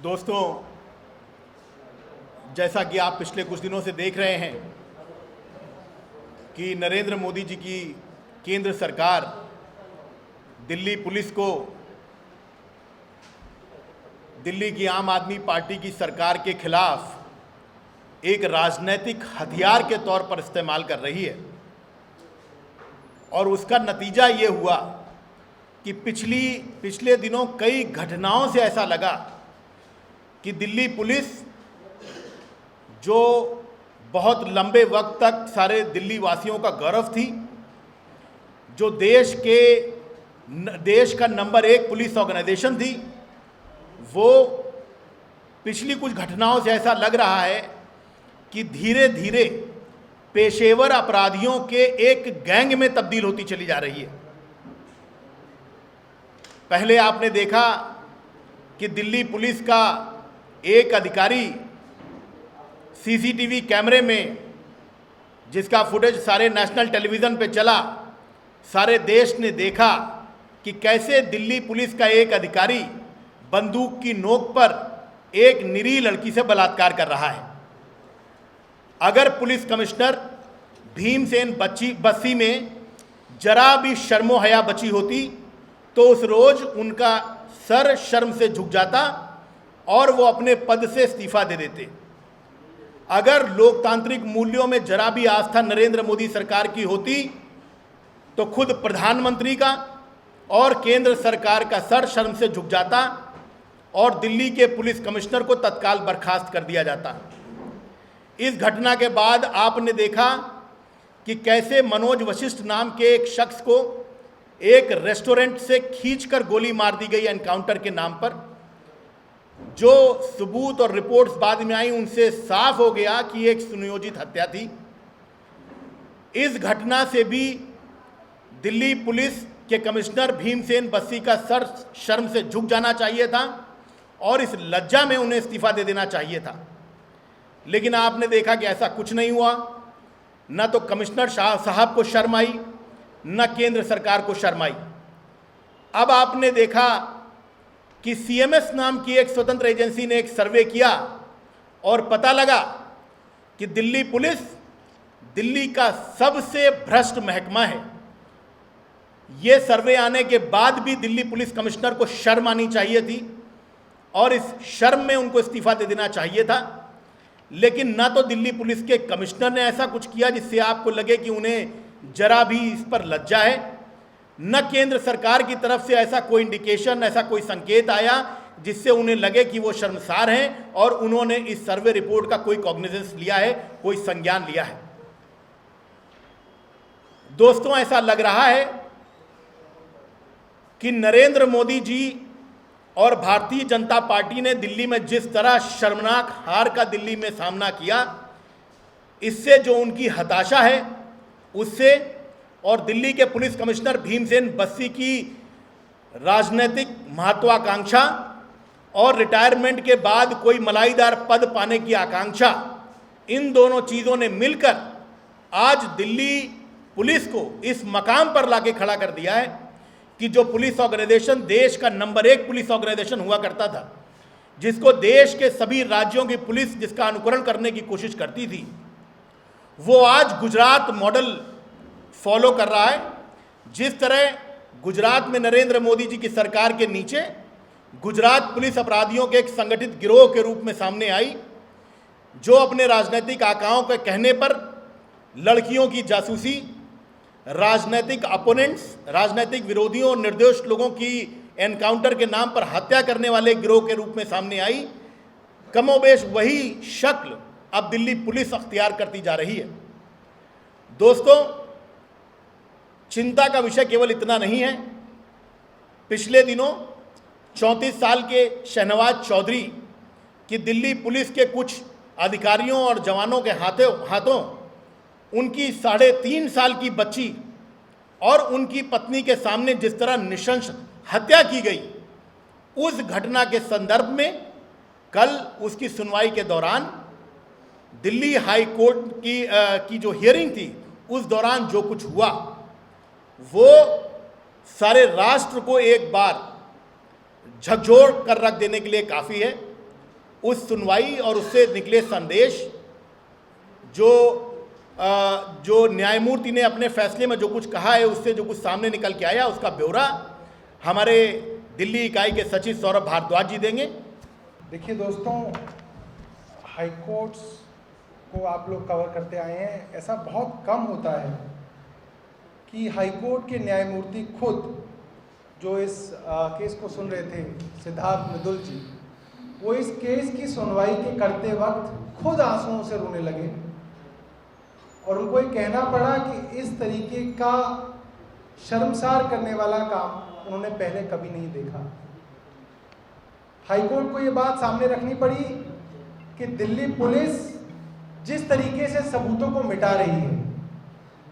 दोस्तों, जैसा कि आप पिछले कुछ दिनों से देख रहे हैं कि नरेंद्र मोदी जी की केंद्र सरकार दिल्ली पुलिस को दिल्ली की आम आदमी पार्टी की सरकार के खिलाफ एक राजनीतिक हथियार के तौर पर इस्तेमाल कर रही है। और उसका नतीजा ये हुआ कि पिछले दिनों कई घटनाओं से ऐसा लगा कि दिल्ली पुलिस, जो बहुत लंबे वक्त तक सारे दिल्ली वासियों का गौरव थी, जो देश का नंबर 1 पुलिस ऑर्गेनाइजेशन थी, वो पिछली कुछ घटनाओं से ऐसा लग रहा है कि धीरे धीरे पेशेवर अपराधियों के एक गैंग में तब्दील होती चली जा रही है। पहले आपने देखा कि दिल्ली पुलिस का एक अधिकारी सीसीटीवी कैमरे में, जिसका फुटेज सारे नेशनल टेलीविज़न पे चला, सारे देश ने देखा कि कैसे दिल्ली पुलिस का एक अधिकारी बंदूक की नोक पर एक निरीह लड़की से बलात्कार कर रहा है। अगर पुलिस कमिश्नर भीमसेन बस्सी में जरा भी शर्मो हया बची होती तो उस रोज उनका सर शर्म से झुक जाता और वो अपने पद से इस्तीफा दे देते। अगर लोकतांत्रिक मूल्यों में जरा भी आस्था नरेंद्र मोदी सरकार की होती तो खुद प्रधानमंत्री का और केंद्र सरकार का सर शर्म से झुक जाता और दिल्ली के पुलिस कमिश्नर को तत्काल बर्खास्त कर दिया जाता। इस घटना के बाद आपने देखा कि कैसे मनोज वशिष्ठ नाम के एक शख्स को एक रेस्टोरेंट से खींचकर गोली मार दी गई एनकाउंटर के नाम पर। जो सबूत और रिपोर्ट्स बाद में आई, उनसे साफ हो गया कि एक सुनियोजित हत्या थी। इस घटना से भी दिल्ली पुलिस के कमिश्नर भीमसेन बस्सी का सर शर्म से झुक जाना चाहिए था और इस लज्जा में उन्हें इस्तीफा दे देना चाहिए था। लेकिन आपने देखा कि ऐसा कुछ नहीं हुआ। न तो कमिश्नर साहब को शर्म आई, न केंद्र सरकार को शर्म आई। अब आपने देखा कि सीएमएस नाम की एक स्वतंत्र एजेंसी ने एक सर्वे किया और पता लगा कि दिल्ली पुलिस दिल्ली का सबसे भ्रष्ट महकमा है। ये सर्वे आने के बाद भी दिल्ली पुलिस कमिश्नर को शर्म आनी चाहिए थी और इस शर्म में उनको इस्तीफा दे देना चाहिए था। लेकिन ना तो दिल्ली पुलिस के कमिश्नर ने ऐसा कुछ किया जिससे आपको लगे कि उन्हें जरा भी इस पर लज्जा है, न केंद्र सरकार की तरफ से ऐसा कोई इंडिकेशन, ऐसा कोई संकेत आया जिससे उन्हें लगे कि वो शर्मसार हैं और उन्होंने इस सर्वे रिपोर्ट का कोई कॉग्निजेंस लिया है, कोई संज्ञान लिया है। दोस्तों, ऐसा लग रहा है कि नरेंद्र मोदी जी और भारतीय जनता पार्टी ने दिल्ली में जिस तरह शर्मनाक हार का दिल्ली में सामना किया, इससे जो उनकी हताशा है उससे, और दिल्ली के पुलिस कमिश्नर भीमसेन बस्सी की राजनीतिक महत्वाकांक्षा और रिटायरमेंट के बाद कोई मलाईदार पद पाने की आकांक्षा, इन दोनों चीज़ों ने मिलकर आज दिल्ली पुलिस को इस मकाम पर लाके खड़ा कर दिया है कि जो पुलिस ऑर्गेनाइजेशन देश का नंबर 1 पुलिस ऑर्गेनाइजेशन हुआ करता था, जिसको देश के सभी राज्यों की पुलिस जिसका अनुकरण करने की कोशिश करती थी, वो आज गुजरात मॉडल फॉलो कर रहा है। जिस तरह गुजरात में नरेंद्र मोदी जी की सरकार के नीचे गुजरात पुलिस अपराधियों के एक संगठित गिरोह के रूप में सामने आई, जो अपने राजनीतिक आकाओं के कहने पर लड़कियों की जासूसी, राजनीतिक अपोनेंट्स, राजनीतिक विरोधियों और निर्दोष लोगों की एनकाउंटर के नाम पर हत्या करने वाले गिरोह के रूप में सामने आई, कमोबेश वही शक्ल अब दिल्ली पुलिस अख्तियार करती जा रही है। दोस्तों, चिंता का विषय केवल इतना नहीं है। पिछले दिनों 34 साल के शहनवाज चौधरी की दिल्ली पुलिस के कुछ अधिकारियों और जवानों के हाथों उनकी 3.5 साल की बच्ची और उनकी पत्नी के सामने जिस तरह नृशंस हत्या की गई, उस घटना के संदर्भ में कल उसकी सुनवाई के दौरान दिल्ली हाई कोर्ट की जो हियरिंग थी, उस दौरान जो कुछ हुआ वो सारे राष्ट्र को एक बार झकझोर कर रख देने के लिए काफ़ी है। उस सुनवाई और उससे निकले संदेश, जो न्यायमूर्ति ने अपने फैसले में जो कुछ कहा है, उससे जो कुछ सामने निकल के आया, उसका ब्यौरा हमारे दिल्ली इकाई के सचिव सौरभ भारद्वाज जी देंगे। देखिए दोस्तों, हाई कोर्ट्स को आप लोग कवर करते आए हैं। ऐसा बहुत कम होता है कि हाई कोर्ट के न्यायमूर्ति खुद, जो इस केस को सुन रहे थे, सिद्धार्थ मृदुल जी, वो इस केस की सुनवाई के करते वक्त खुद आंसुओं से रोने लगे और उनको ये कहना पड़ा कि इस तरीके का शर्मसार करने वाला काम उन्होंने पहले कभी नहीं देखा। हाईकोर्ट को ये बात सामने रखनी पड़ी कि दिल्ली पुलिस जिस तरीके से सबूतों को मिटा रही है,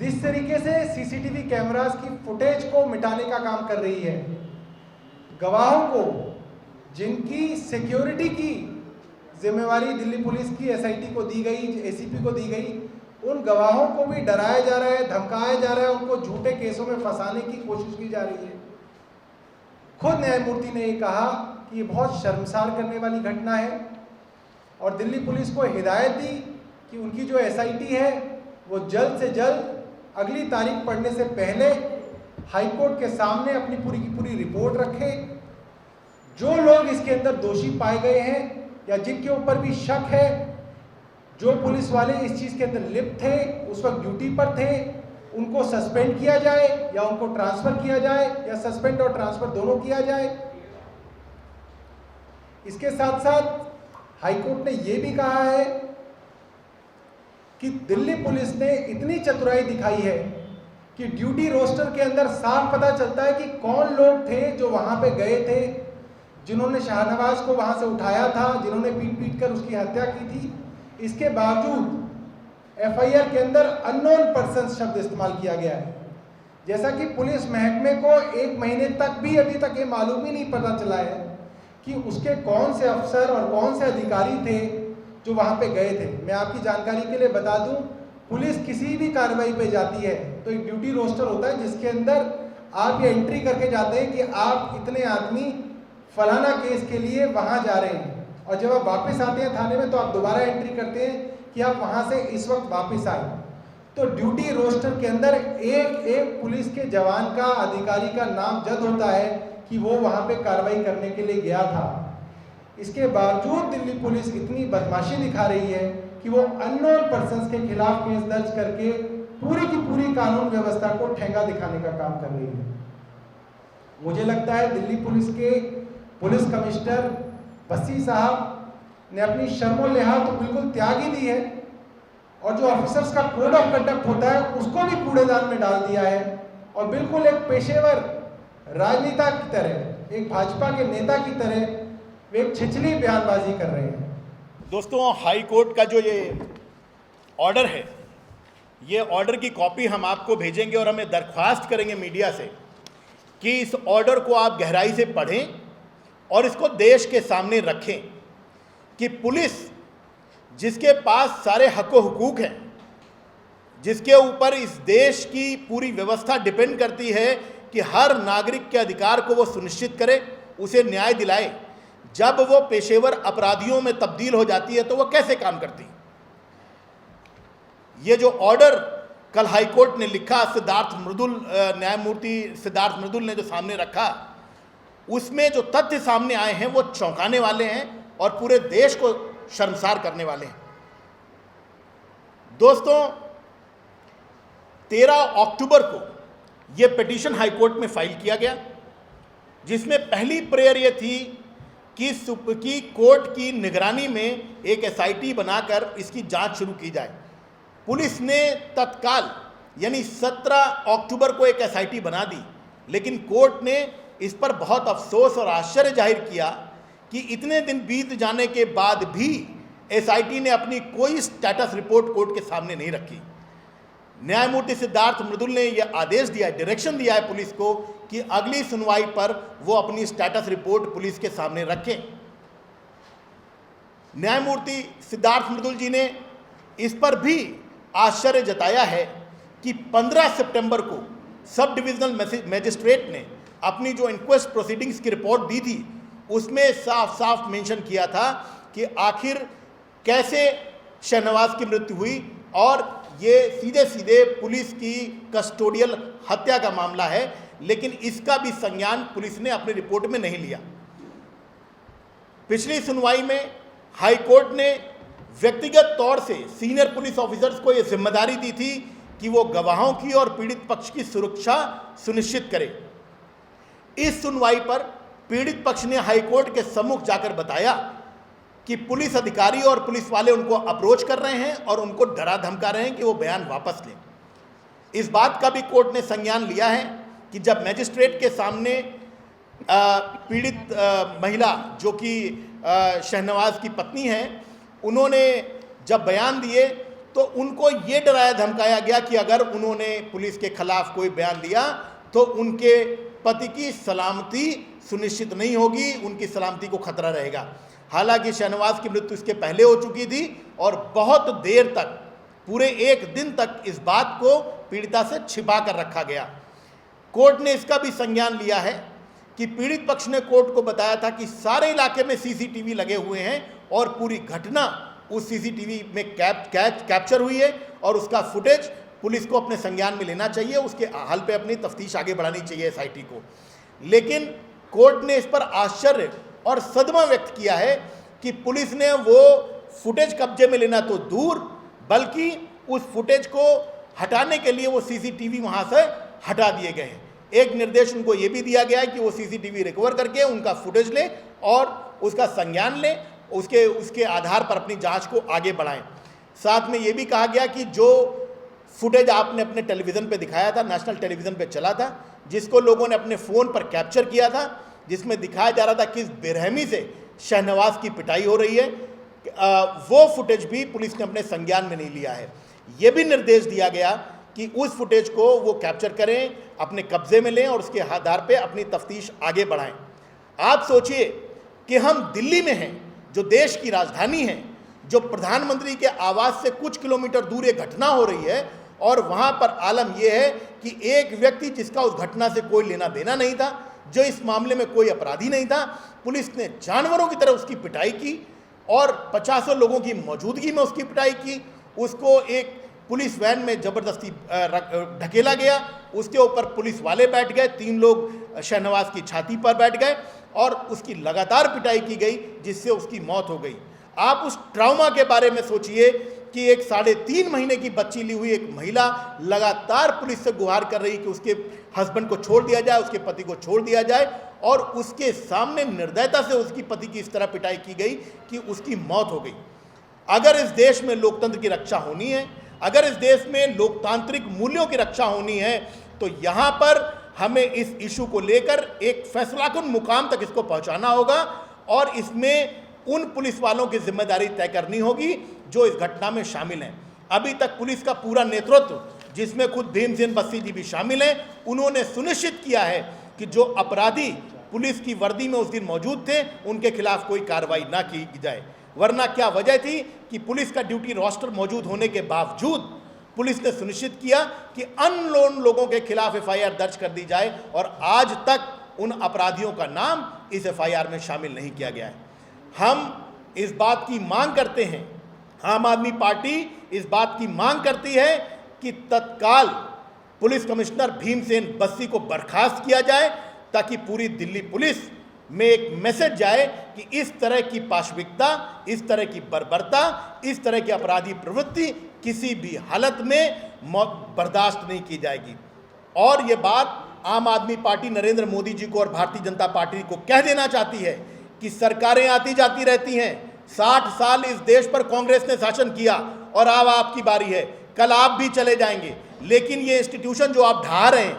जिस तरीके से सीसीटीवी कैमरास की फुटेज को मिटाने का काम कर रही है, गवाहों को जिनकी सिक्योरिटी की जिम्मेवारी दिल्ली पुलिस की एसआईटी को दी गई, एसीपी को दी गई, उन गवाहों को भी डराया जा रहा है, धमकाया जा रहा है, उनको झूठे केसों में फंसाने की कोशिश की जा रही है। खुद न्यायमूर्ति ने ये कहा कि ये बहुत शर्मसार करने वाली घटना है और दिल्ली पुलिस को हिदायत दी कि उनकी जो एसआईटी है वो जल्द से जल्द अगली तारीख पड़ने से पहले हाईकोर्ट के सामने अपनी पूरी की पूरी रिपोर्ट रखे। जो लोग इसके अंदर दोषी पाए गए हैं या जिनके ऊपर भी शक है, जो पुलिस वाले इस चीज़ के अंदर लिप्त थे, उस वक्त ड्यूटी पर थे, उनको सस्पेंड किया जाए या उनको ट्रांसफर किया जाए या सस्पेंड और ट्रांसफर दोनों किया जाए। इसके साथ साथ हाईकोर्ट ने यह भी कहा है कि दिल्ली पुलिस ने इतनी चतुराई दिखाई है कि ड्यूटी रोस्टर के अंदर साफ पता चलता है कि कौन लोग थे जो वहां पे गए थे, जिन्होंने शाहनवाज को वहां से उठाया था, जिन्होंने पीट पीट कर उसकी हत्या की थी। इसके बावजूद एफआईआर के अंदर अननोन पर्सन शब्द इस्तेमाल किया गया है, जैसा कि पुलिस महकमे को 1 महीने तक भी अभी तक ये मालूम ही नहीं पता चला है कि उसके कौन से अफसर और कौन से अधिकारी थे जो वहां पे गए थे। मैं आपकी जानकारी के लिए बता दूं, पुलिस किसी भी कार्रवाई पे जाती है तो एक ड्यूटी रोस्टर होता है जिसके अंदर आप ये एंट्री करके जाते हैं कि आप इतने आदमी फलाना केस के लिए वहां जा रहे हैं, और जब आप वापस आते हैं थाने में तो आप दोबारा एंट्री करते हैं कि आप वहां से इस वक्त वापस आए। तो ड्यूटी रोस्टर के अंदर एक एक पुलिस के जवान का, अधिकारी का नाम जद होता है कि वो वहां पे कार्रवाई करने के लिए गया था। इसके बावजूद दिल्ली पुलिस इतनी बदमाशी दिखा रही है कि वो अननोन पर्सन्स के खिलाफ केस दर्ज करके पूरी की पूरी कानून व्यवस्था को ठेंगा दिखाने का काम कर रही है। मुझे लगता है दिल्ली पुलिस के पुलिस कमिश्नर बस्सी साहब ने अपनी शर्मो लिहाज तो बिल्कुल त्याग ही दी है, और जो ऑफिसर्स का कोड ऑफ कंडक्ट होता है उसको भी कूड़ेदान में डाल दिया है, और बिल्कुल एक पेशेवर राजनेता की तरह, एक भाजपा के नेता की तरह वे एक छिछली बयानबाजी कर रहे हैं। दोस्तों, हाई कोर्ट का जो ये ऑर्डर है, ये ऑर्डर की कॉपी हम आपको भेजेंगे और हमें दरख्वास्त करेंगे मीडिया से कि इस ऑर्डर को आप गहराई से पढ़ें और इसको देश के सामने रखें कि पुलिस, जिसके पास सारे हक व हुकूक हैं, जिसके ऊपर इस देश की पूरी व्यवस्था डिपेंड करती है कि हर नागरिक के अधिकार को वो सुनिश्चित करे, उसे न्याय दिलाए, जब वो पेशेवर अपराधियों में तब्दील हो जाती है तो वो कैसे काम करती है। ये जो ऑर्डर कल हाईकोर्ट ने लिखा, न्यायमूर्ति सिद्धार्थ मृदुल ने जो सामने रखा, उसमें जो तथ्य सामने आए हैं वो चौंकाने वाले हैं और पूरे देश को शर्मसार करने वाले हैं। दोस्तों, 13 अक्टूबर को यह पिटीशन हाईकोर्ट में फाइल किया गया, जिसमें पहली प्रेयर यह थी कि कोर्ट की निगरानी में एक एसआईटी बनाकर इसकी जांच शुरू की जाए। पुलिस ने तत्काल यानी 17 अक्टूबर को एक एसआईटी बना दी, लेकिन कोर्ट ने इस पर बहुत अफसोस और आश्चर्य जाहिर किया कि इतने दिन बीत जाने के बाद भी एसआईटी ने अपनी कोई स्टेटस रिपोर्ट कोर्ट के सामने नहीं रखी। न्यायमूर्ति सिद्धार्थ मृदुल ने यह आदेश दिया है, डायरेक्शन दिया है पुलिस को कि अगली सुनवाई पर वो अपनी स्टेटस रिपोर्ट पुलिस के सामने रखें। न्यायमूर्ति सिद्धार्थ मृदुल जी ने इस पर भी आश्चर्य जताया है कि 15 सितंबर को सब डिविजनल मजिस्ट्रेट ने अपनी जो इंक्वेस्ट प्रोसीडिंग्स की रिपोर्ट दी थी, उसमें साफ साफ मेंशन किया था कि आखिर कैसे शहनवाज की मृत्यु हुई, और ये सीधे सीधे पुलिस की कस्टोडियल हत्या का मामला है, लेकिन इसका भी संज्ञान पुलिस ने अपनी रिपोर्ट में नहीं लिया। पिछली सुनवाई में हाई कोर्ट ने व्यक्तिगत तौर से सीनियर पुलिस ऑफिसर्स को यह जिम्मेदारी दी थी कि वो गवाहों की और पीड़ित पक्ष की सुरक्षा सुनिश्चित करे। इस सुनवाई पर पीड़ित पक्ष ने हाई कोर्ट के सम्मुख जाकर बताया कि पुलिस अधिकारी और पुलिस वाले उनको अप्रोच कर रहे हैं और उनको डरा धमका रहे हैं कि वो बयान वापस लें। इस बात का भी कोर्ट ने संज्ञान लिया है कि जब मैजिस्ट्रेट के सामने पीड़ित महिला जो कि शहनवाज की पत्नी है, उन्होंने जब बयान दिए तो उनको ये डराया धमकाया गया कि अगर उन्होंने पुलिस के खिलाफ कोई बयान दिया तो उनके पति की सलामती सुनिश्चित नहीं होगी, उनकी सलामती को खतरा रहेगा। हालांकि शहनवाज की मृत्यु इसके पहले हो चुकी थी और बहुत देर तक, पूरे एक दिन तक इस बात को पीड़िता से छिपा कर रखा गया। कोर्ट ने इसका भी संज्ञान लिया है कि पीड़ित पक्ष ने कोर्ट को बताया था कि सारे इलाके में सीसीटीवी लगे हुए हैं और पूरी घटना उस सीसीटीवी में कैप्चर हुई है और उसका फुटेज पुलिस को अपने संज्ञान में लेना चाहिए, उसके हल पे अपनी तफ्तीश आगे बढ़ानी चाहिए एसआईटी को। लेकिन कोर्ट ने इस पर आश्चर्य और सदमा व्यक्त किया है कि पुलिस ने वो फुटेज कब्जे में लेना तो दूर, बल्कि उस फुटेज को हटाने के लिए वो सीसीटीवी वहाँ से हटा दिए गए हैं। एक निर्देश उनको ये भी दिया गया है कि वो सीसीटीवी रिकवर करके उनका फुटेज ले और उसका संज्ञान ले, उसके आधार पर अपनी जांच को आगे बढ़ाएं। साथ में ये भी कहा गया कि जो फुटेज आपने अपने टेलीविज़न पे दिखाया था, नेशनल टेलीविज़न पे चला था, जिसको लोगों ने अपने फ़ोन पर कैप्चर किया था, जिसमें दिखाया जा रहा था किस बेरहमी से शहनवाज की पिटाई हो रही है, वो फुटेज भी पुलिस ने अपने संज्ञान में नहीं लिया है। ये भी निर्देश दिया गया कि उस फुटेज को वो कैप्चर करें, अपने कब्जे में लें और उसके आधार पे अपनी तफ्तीश आगे बढ़ाएं। आप सोचिए कि हम दिल्ली में हैं, जो देश की राजधानी है, जो प्रधानमंत्री के आवास से कुछ किलोमीटर दूर एक घटना हो रही है, और वहाँ पर आलम यह है कि एक व्यक्ति जिसका उस घटना से कोई लेना देना नहीं था, जो इस मामले में कोई अपराधी नहीं था, पुलिस ने जानवरों की तरह उसकी पिटाई की और 50 लोगों की मौजूदगी में उसकी पिटाई की। उसको एक पुलिस वैन में ज़बरदस्ती ढकेला गया, उसके ऊपर पुलिस वाले बैठ गए, 3 लोग शहनवाज की छाती पर बैठ गए और उसकी लगातार पिटाई की गई, जिससे उसकी मौत हो गई। आप उस ट्रॉमा के बारे में सोचिए कि एक 3.5 महीने की बच्ची ली हुई एक महिला लगातार पुलिस से गुहार कर रही कि उसके हस्बैंड को छोड़ दिया जाए, उसके पति को छोड़ दिया जाए, और उसके सामने निर्दयता से उसकी पति की इस तरह पिटाई की गई कि उसकी मौत हो गई। अगर इस देश में लोकतंत्र की रक्षा होनी है, अगर इस देश में लोकतांत्रिक मूल्यों की रक्षा होनी है, तो यहाँ पर हमें इस इशू को लेकर एक फैसलाकुन मुकाम तक इसको पहुँचाना होगा और इसमें उन पुलिस वालों की जिम्मेदारी तय करनी होगी जो इस घटना में शामिल हैं। अभी तक पुलिस का पूरा नेतृत्व, जिसमें खुद भीमसेन बस्सी जी भी शामिल हैं, उन्होंने सुनिश्चित किया है कि जो अपराधी पुलिस की वर्दी में उस दिन मौजूद थे, उनके खिलाफ कोई कार्रवाई ना की जाए। वरना क्या वजह थी कि पुलिस का ड्यूटी रोस्टर मौजूद होने के बावजूद पुलिस ने सुनिश्चित किया कि अननोन लोगों के खिलाफ एफआईआर दर्ज कर दी जाए, और आज तक उन अपराधियों का नाम इस एफआईआर में शामिल नहीं किया गया है। हम इस बात की मांग करते हैं, आम आदमी पार्टी इस बात की मांग करती है कि तत्काल पुलिस कमिश्नर भीमसेन बस्सी को बर्खास्त किया जाए, ताकि पूरी दिल्ली पुलिस में एक मैसेज जाए कि इस तरह की पाशविकता, इस तरह की बर्बरता, इस तरह की अपराधी प्रवृत्ति किसी भी हालत में बर्दाश्त नहीं की जाएगी। और ये बात आम आदमी पार्टी नरेंद्र मोदी जी को और भारतीय जनता पार्टी को कह देना चाहती है कि सरकारें आती जाती रहती हैं। 60 साल इस देश पर कांग्रेस ने शासन किया और अब आपकी बारी है, कल आप भी चले जाएंगे। लेकिन ये इंस्टीट्यूशन जो आप ढा रहे हैं,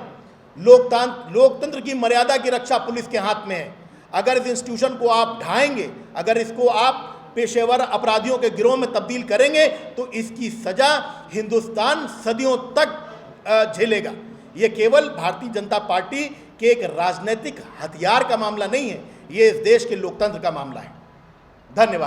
लोकतंत्र की मर्यादा की रक्षा पुलिस के हाथ में है। अगर इस इंस्टीट्यूशन को आप ढाएंगे, अगर इसको आप पेशेवर अपराधियों के गिरोह में तब्दील करेंगे, तो इसकी सजा हिंदुस्तान सदियों तक झेलेगा। ये केवल भारतीय जनता पार्टी के एक राजनीतिक हथियार का मामला नहीं है, ये इस देश के लोकतंत्र का मामला है। धन्यवाद।